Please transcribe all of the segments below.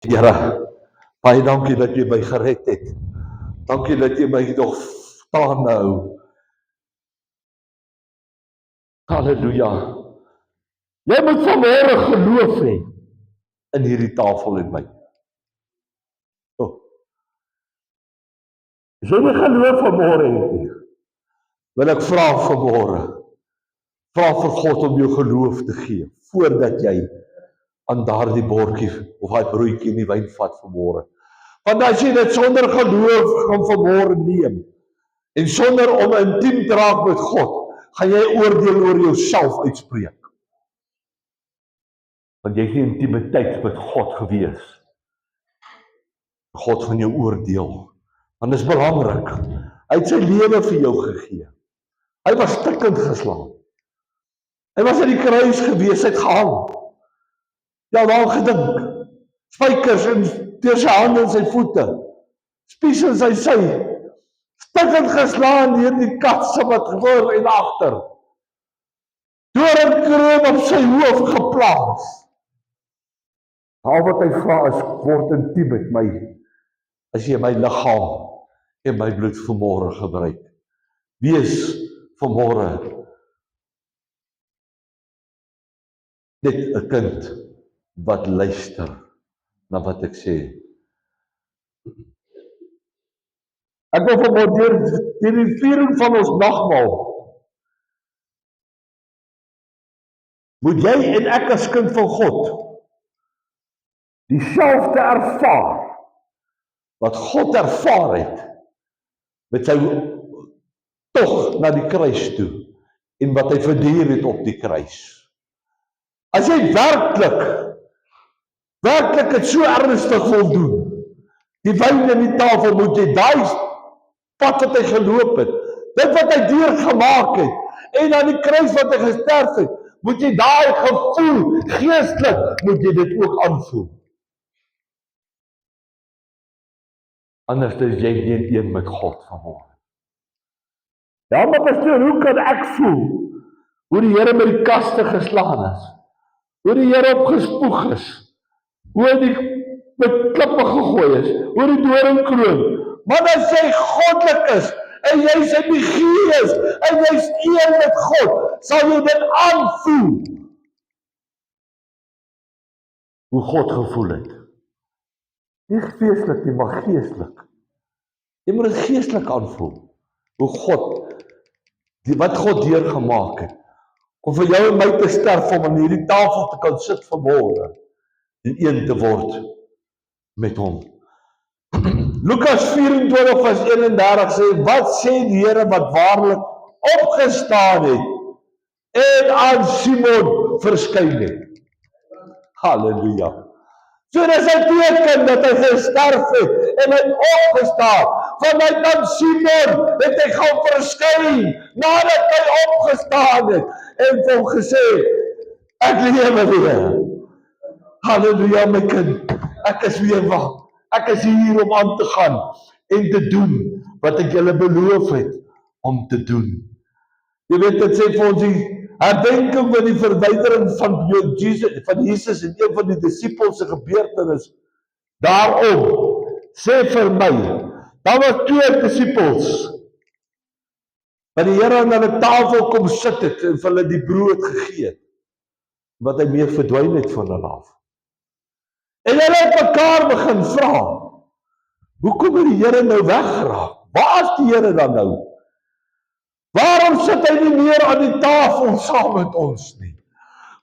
Here, baie dankie dat jy my gered het. Dankie dat jy my nog staan hou. Halleluja. Jy moet vanmôre geloof hê in hierdie tafel en my. Oh. As jy nie geloof vanmôre het nie, wil ek vra vanmôre, vra vir God om jou geloof te gee, voordat jy aan daardie bordjie of daai broodjie in die wyn vat vanmôre. Want as jy dit sonder geloof gaan vanmôre neem, en sonder om intiem te raak met God, gaan jy oordeel oor jouself uitspreek. Want jy het nie intimiteit met God gewees. God van jou oordeel. Want dit is belangrik. Hy het sy lewe vir jou gegee. Hy was stikkend geslaan. Hy was aan die kruis gewees, hy het gehang. Ja, daar gedink. Spykers in deur sy hande en sy voete. Spies in sy sy. Stikkend geslaan deur die katse wat voor en agter. Doringkroon op sy hoof geplaas. Al wat hy vra is, word intiem met my, as jy my liggaam en my bloed vanmôre gebruik. Wees vanmôre net 'n kind wat luister na wat ek sê. Ek wil vanmôre deur die viering van ons nagmaal, moet jy en ek as kind van God dieselfde ervaar wat God ervaar het met sy tog na die kruis toe en wat hy verduur het op die kruis. As jy werklik het so ernstig wil doen, die wyn in die tafel, moet jy daai pad wat hy geloop het, dit wat hy deurgemaak het, en aan die kruis wat hy gesterf het, moet jy daai gevoel, geestelik, moet jy dit ook aanvoel. Anders is jy nie een met God vanmôre. Ja, maar pastoor, hoe kan ek voel hoe die Here met die kaste geslaan is? Hoe die Here opgespoeg is? Hoe die met klippe gegooi is? Hoe die doringkroon? Maar as jy goddelik is, en jy is in die Gees, en jy is een met God, sal jy dit aanvoel. Hoe God gevoel het. Nie geestelik nie, maar geestelik. Jy moet dit geestelik aanvoel. Hoe God, wat God deurgemaak het, om vir jou en my te sterf, om aan hierdie tafel te kan sit vanmôre, en een te word met hom. Lukas 24 vers 31 sê, wat sê die Here wat waarlik opgestaan het, en aan Simon verskyn het. Halleluja. So dis 'n teken dat hy gesterf het en hy opgestaan. Vanuit aan Simon het hy gaan verskyn nadat hy opgestaan het en vir hom gesê, ek lewe weer. Halleluja my kind, ek is weer wag. Ek is hier om aan te gaan en te doen wat ek julle beloof het om te doen. Jy weet, dit sê vir ons die herdenking van die verwydering van Jesus en een van die disippels se gebeurtenis. Daarom, sê vir my, daar was 2 disippels, wat die Here aan hulle tafel kom sit het en vir hulle die brood gegee het, wat hy meer verdwyn het van hulle af. En hulle het mekaar begin vra, hoekom het die Here nou weggeraak? Waar is die Here dan nou? Waarom sit hy nie meer aan die tafel saam met ons nie?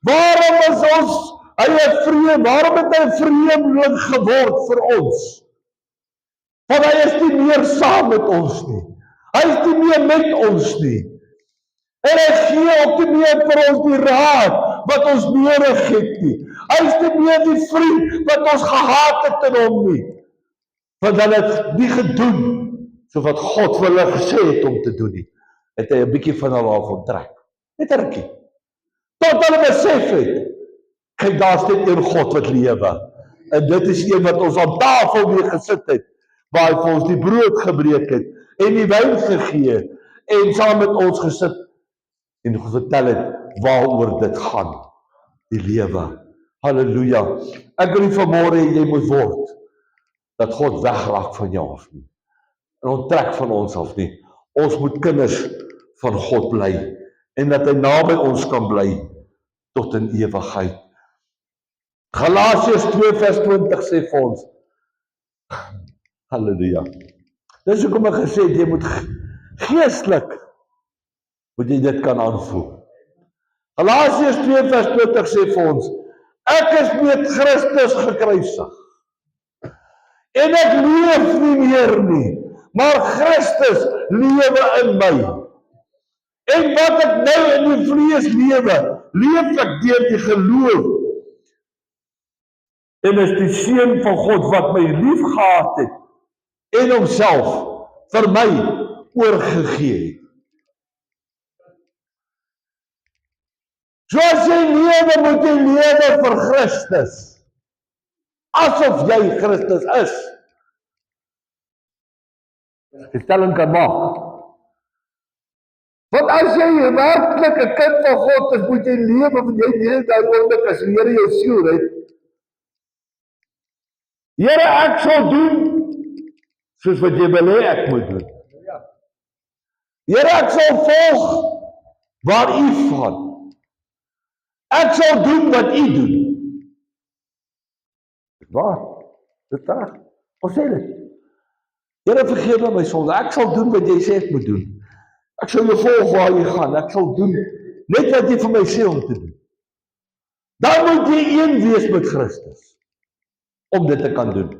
Waarom is hy 'n vreemdeling? Waarom het hy 'n vreemdeling geword vir ons? Want hy is nie meer saam met ons nie. Hy is nie meer met ons nie. En hy gee ook nie meer vir ons die raad wat ons nodig het nie. Hy is nie meer die vriend wat ons gehaat het in hom nie. Want hy het nie gedoen so wat God vir hulle gesê het om te doen nie. Het hy 'n bietjie van hulle af onttrek. Net 'n rukkie. Tot hulle besef het, kyk, daar's net een God wat lewe. En dit is een wat ons aan tafel weer gesit het, waar hy vir ons die brood gebreek het, en die wyn gegee het, en saam met ons gesit, en vertel het, waaroor dit gaan, die lewe. Halleluja. Ek wil nie vanmôre jy moet word, dat God wegraak van jou af nie. En onttrek van ons af nie. Ons moet kinders van God bly. En dat hy naby ons kan bly, tot in ewigheid. Galasiërs 2 vers 20 sê vir ons, halleluja. Dis hoekom ek gesê het, jy moet geestelik, moet jy dit kan aanvoel. Galasiërs 2 vers 20 sê vir ons, ek is met Christus gekruisig. En ek leef nie meer nie, maar Christus lewe in my. En wat ek nou in die vlees lewe, leef ek deur die geloof. En is die Seun van God wat my lief gehad het, en homself vir my oorgegee het. Soos jy lewe, moet jy lewe vir Christus. Asof jy Christus is. Die stelling kan maak. Want as jy werklik 'n kind van God is, moet jy lewe, want jy weet daaroor as die Here jou siel red. Here, ek sal doen soos wat jy wil hê ek moet doen. Here, ek sal volg waar U gaan. Ek sal doen wat U doen. Waar? Dit reg. Ons sê dit. Here, vergewe my sonde. Ek sal doen wat jy sê ek moet doen. Ek sal jou volg waar jy gaan. Ek sal doen net wat jy vir my sê om te doen. Dan moet jy een wees met Christus om dit te kan doen.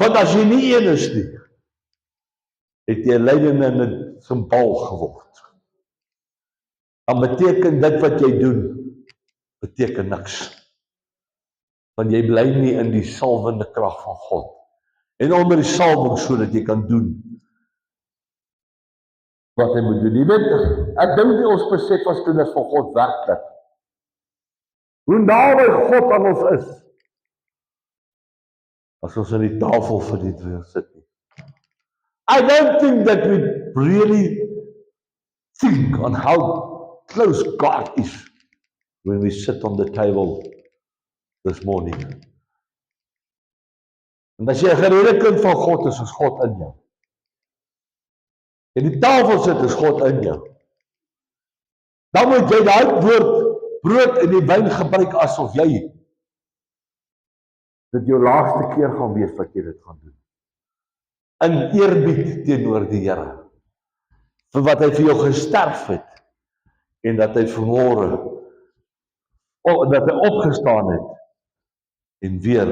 Want as jy nie een is nie, het jy lydende in 'n simbool geword. Dan beteken dit wat jy doen, beteken niks. Want jy bly nie in die salwende krag van God. En onder die salwing sodat jy kan doen wat hy moet doen. Jy weet, ek dink nie ons besef as kinders van God werklik hoe naby God aan ons is as ons aan die tafel vir die twee sit nie. I don't think that we really think on how close God is when we sit on the table this morning. En as jy 'n geredde kind van God is God in jou. En die tafel sit is God in jou. Dan moet jy daai woord brood en die wyn gebruik asof jy dit jou laaste keer gaan wees wat jy dit gaan doen. In eerbied teenoor die Here. Vir wat hy vir jou gesterf het en dat hy vanmôre dat hy opgestaan het en weer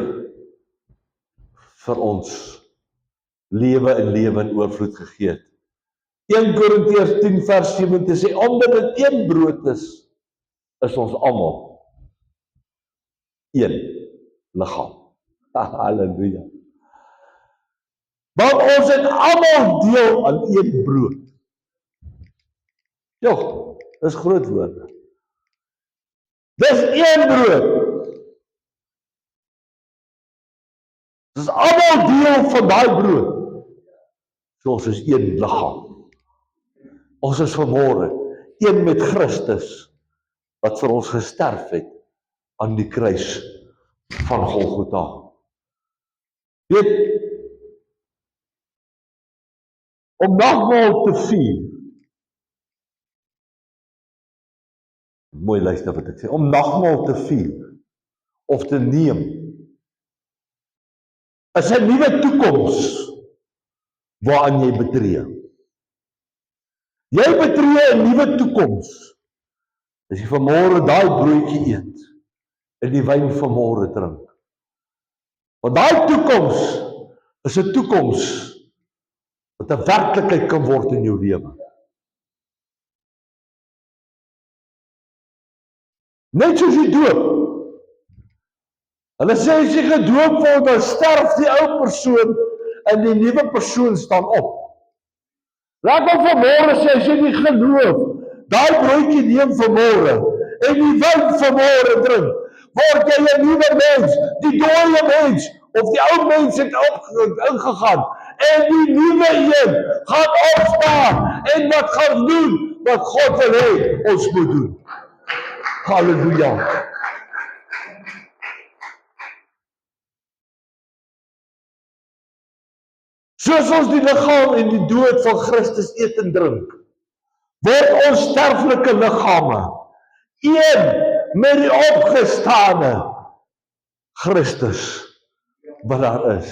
vir ons lewe en oorvloed gegee het. 1 Korintiërs 10 vers 17 sê, omdat dit een brood is ons almal een liggaam. Halleluja. Want ons het almal deel aan een brood. Jo, dis groot woorde. Dis een brood. Dis almal deel van daai brood. So ons is een liggaam. Ons is vanmôre een met Christus wat vir ons gesterf het aan die kruis van Golgotha. Weet, om nagmaal te vier, mooi luister wat ek sê, om nagmaal te vier, of te neem, is 'n nuwe toekoms waaraan jy betree. Jy betree 'n nuwe toekoms, as jy vanmôre daai broodjie eet, en die wyn vanmôre drink. Want daai toekoms is 'n toekoms wat 'n werklikheid kan word in jou lewe. Net soos die doop. Hulle sê as jy gedoop word, dan sterf die ou persoon en die nuwe persoon staan op. Laat hom vanmôre sê as jy nie geloof, daai broodjie neem vanmôre en die wyn vanmôre drink, word jy 'n nuwe mens. Die dooie mens of die ou mens het ingegaan en die nuwe een gaan opstaan en wat gaan doen wat God wil hê ons moet doen. Halleluja. Soos ons die liggaam en die dood van Christus eet en drink, word ons sterflike liggame een met die opgestane Christus wat daar is.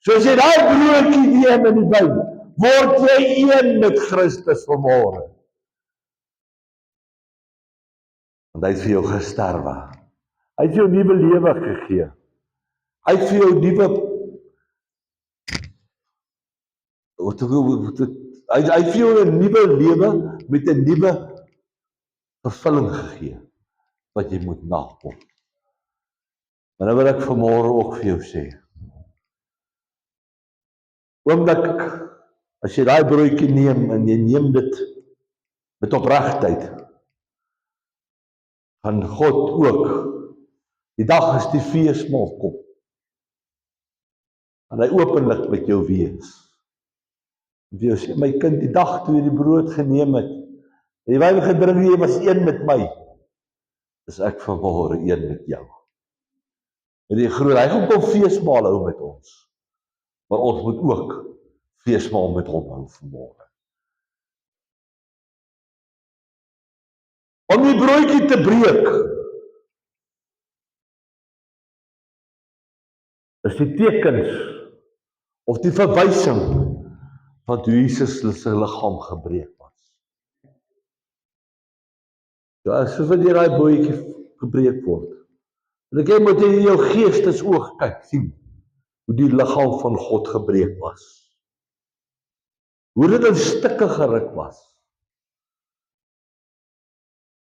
So as jy daai broodjie neem in die wyn, word jy een met Christus vanmôre. Want hy het vir jou gesterwe. Hy het vir jou nuwe lewe gegee. Hy het vir jou nuwe hy het vir jou 'n nuwe lewe met 'n nuwe vervulling gegee wat jy moet nakom. En nou wil ek vanmôre ook vir jou sê, oomblik as jy daai broodjie neem en jy neem dit met opregtheid, gaan God ook, die dag as die feesmaal kom, en hy openlik met jou wees. En vir jou sê, my kind, die dag toe jy die brood geneem het, en die wyn gedrink, jy was een met my, is ek vanmôre een met jou. En die groot, hy gaan kom feesmaal hou met ons, maar ons moet ook feesmaal met hom hou vanmôre. Om die broodjie te breek, is die tekens, of die verwysing, van hoe Jesus sy liggaam gebreek was. Ja, soos wat jy daai broodjie gebreek word, en ek moet jy in jou geestesoog kyk, sien, hoe die liggaam van God gebreek was. Hoe dit in stukke geruk was.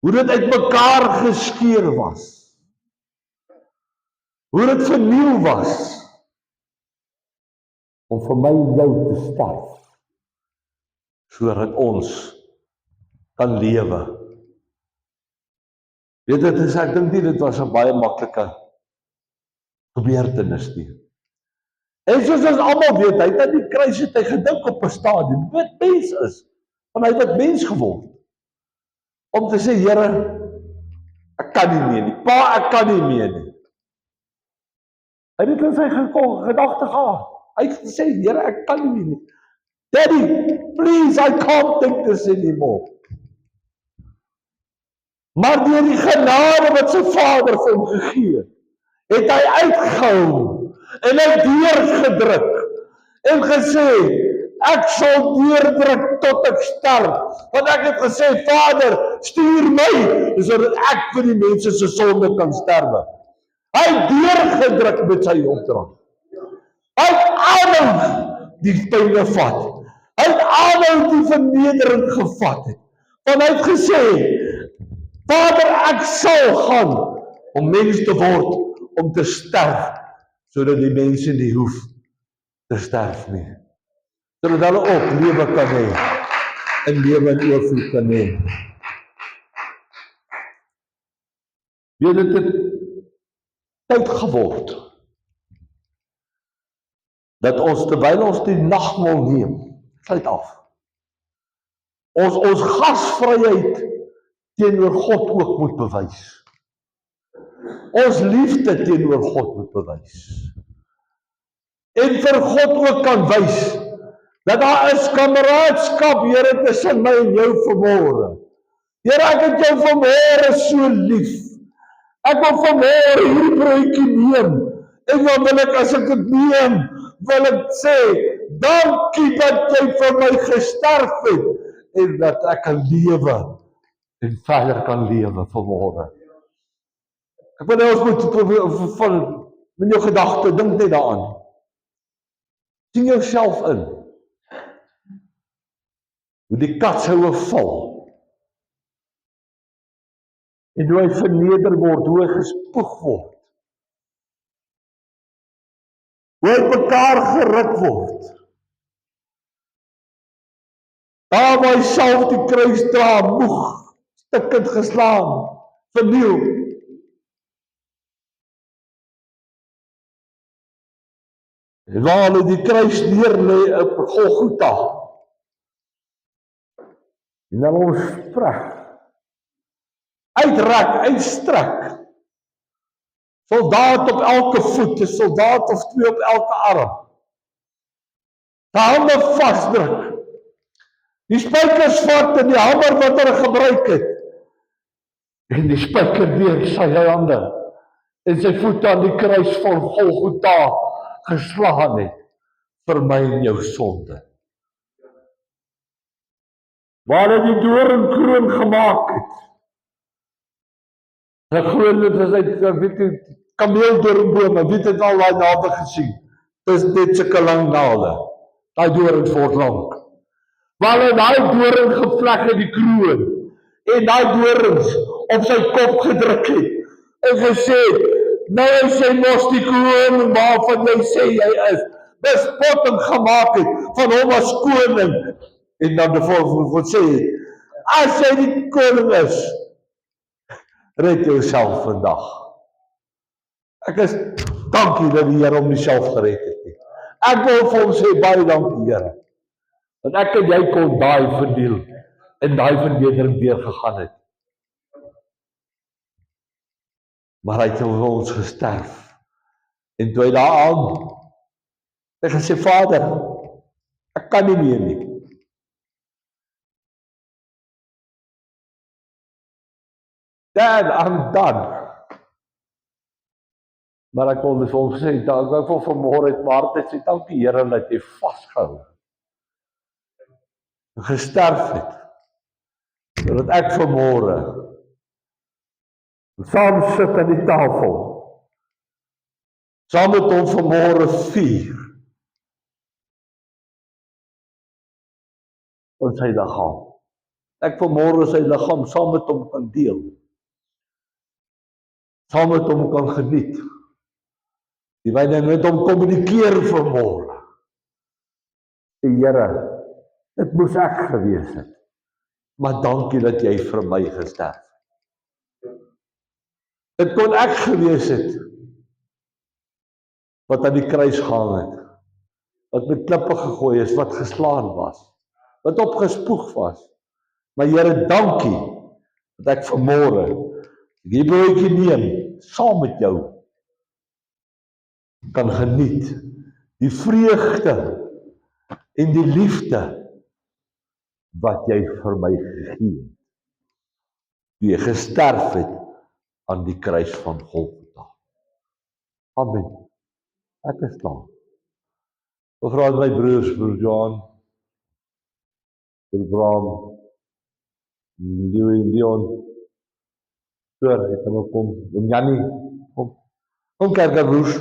Hoe dit uitmekaar geskeur was. Hoe dit verniel was. Om vir my en jou te sterf. Sodat ons kan lewe. Weet dit is, ek dink nie, dit was 'n baie maklike gebeurtenis nie. En soos ons almal weet, hy het aan die kruis het hy gedink op 'n stadium, wat mens is, want hy het mens geword. Om te sê, Here, ek kan nie meer nie, Pa, ek kan nie meer nie. Hy het in sy gedagte gehad. Hy het gesê, Here, ek kan nie meer nie. Daddy, please, I can't take this anymore. Maar deur die genade wat sy Vader vir hom gegee het hy uitgehou en hy deurgedruk en gesê, ek sal deurdruk tot ek sterf, want ek het gesê, Vader, stuur my, sodat ek vir die mense se sonde kan sterwe. Hy het deurgedruk met sy opdrag. Hy het aanhou die pyne vat. Hy het aanhou die vernedering gevat het. Want hy het gesê, Vader, ek sal gaan om mens te word, om te sterf, sodat die mense nie hoef te sterf nie. Sodat hulle ook lewe kan hê, en lewe in oorvloed kan hê. Weet dit het tyd geword, dat ons, terwyl ons die nagmaal neem, sluit af, ons gasvryheid teenoor God ook moet bewys. Ons liefde teenoor God moet bewys. En vir God ook kan wys, dat daar is kameraadskap, Here, tussen my en jou vanmôre. Here, ek het jou vanmôre so lief. Ek wil vanmôre hierdie broodjie neem, en dan wil ek, as ek dit neem, wil ek sê, dankie dat jy vir my gesterf het, en dat ek kan lewe, en verder kan lewe vanmôre. Ek wil ons moet van in jou gedagte, dink net daaraan. Sien jouself in, hoe die katshoue val, en hoe hy verneder word, hoe hy gespoeg word, hoe hy mekaar geruk word. Daar waar hy self die kruis dra, moeg, stikkend geslaan, verniel. En waar hulle die kruis neerlê op Golgotha, en dan ons spreg, uitrek, uitstrek. Soldaat op elke voet, 'n soldaat of 2 op elke arm. Die hande vasdruk. Die spykers vat en die hamer wat hulle gebruik het. En die spyker deur sy hande en sy voete aan die kruis van Golgotha geslaan het vir my en jou sonde. Waar hy die doringkroon gemaak het. Ek glo dit is uit, weet jy, kameeldoringbome, wie het al daai naalde gesien? Dis net sulke lang naalde. Daai dorings word lank. Waar hy daai doring gevleg het die kroon en daai dorings op sy kop gedruk het en gesê, nou is hy mos die koning waarvan jy sê jy is. Bespotting gemaak het van hom as koning. En dan die volgende sê, as jy die koning is, red jouself vandag. Ek is dankie dat die Here hom nie self gered het nie. Ek wil vir hom sê baie dankie Here. Want ek en jy kon daai verdeel en daai vernedering deurgegaan het. Maar hy het vir ons gesterf. En toe hy daaraan het gesê, Vader, ek kan nie meer nie. Dad, I'm done. Maar ek wil dus vir hom sê, ek wil vanmôre uit my hart sê, dankie Here dat jy vasgehou en gesterf het, sodat ek vanmôre saam sit aan die tafel, saam met hom vanmôre vier, in sy liggaam. Ek vanmôre sy liggaam saam met hom kan deel, saam met hom kan geniet, die wyne met hom kommunikeer vanmôre. Die Here, dit moes ek gewees het, maar dankie dat jy vir my gesterf. Dit kon ek gewees het, wat aan die kruis gehang het, wat met klippe gegooi is, wat geslaan was, wat opgespoeg was. Maar Here, dankie, dat ek vanmôre die broodjie neem, saam met jou, kan geniet, die vreugde en die liefde, wat jy vir my gegee het, toe jy gesterf het, aan die kruis van Golgotha. Amen. Ek is klaar. Ek vra my broers, broer Johan, broer Bram, Leon, jy kan ook kom, Jannie, kom kerk broers.